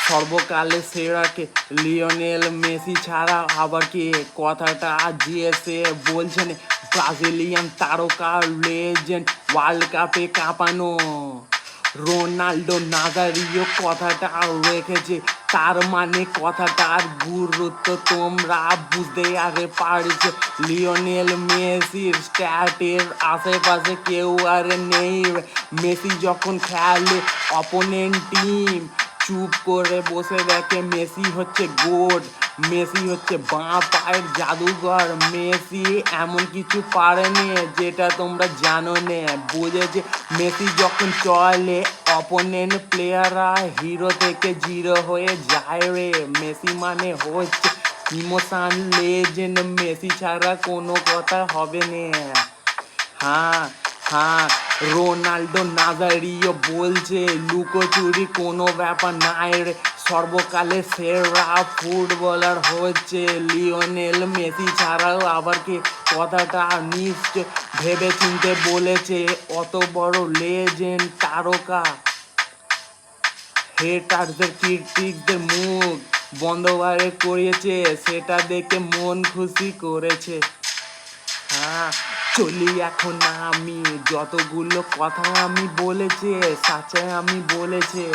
সর্বকালে সেরাকে Lionel Messi ছাড়া আবার কে? কথাটা জিএসএ বলছেন ব্রাজিলিয়ান তারকা লেজেন্ড ওয়ার্ল্ড কাপে কাঁপানো রোনাল্ডো নাজারিও কথাটা রেখেছে। তার মানে কথাটার গুরুত্ব তোমরা বুঝতে আগে পারছে। লিওনেল মেসির স্ট্যাটের আশেপাশে কেউ আর নেই। মেসি যখন খেলে অপোনেন্ট টিম চুপ করে বসে দেখে। মেসি হচ্ছে গোট, মেসি হচ্ছে বাঁ পায়ের জাদুঘর। মেসি এমন কিছু পারেনি যেটা তোমরা জানো নে। বুঝেছে মেসি যখন চলে অপোনেন্ট প্লেয়াররা হিরো থেকে জিরো হয়ে যায় রে। মেসি মানে হচ্ছে ইমোশন লেজেন্ড, মেসি ছাড়া কোনো কথা হবে না। হ্যাঁ হ্যাঁ, রোনাল্ডো নাজারিও বলছে লুকোচুরি কোনো ব্যাপার নাই রে। সর্বকালের সেরা ফুটবলার হচ্ছে লিওনেল মেসি ছাড়াও আবার কি? কথাটা নিশ্চয় ভেবে চিনতে বলেছে। অত বড় লেজেন্ড তারকা হেটারদের ক্রিটিকদের মুখ বন্ধ করিয়েছে, সেটা দেখে মন খুশি করেছে। হ্যাঁ, চলি এখন আমি যতগুলো কথা আমি বলেছে সাথে আমি বলেছে।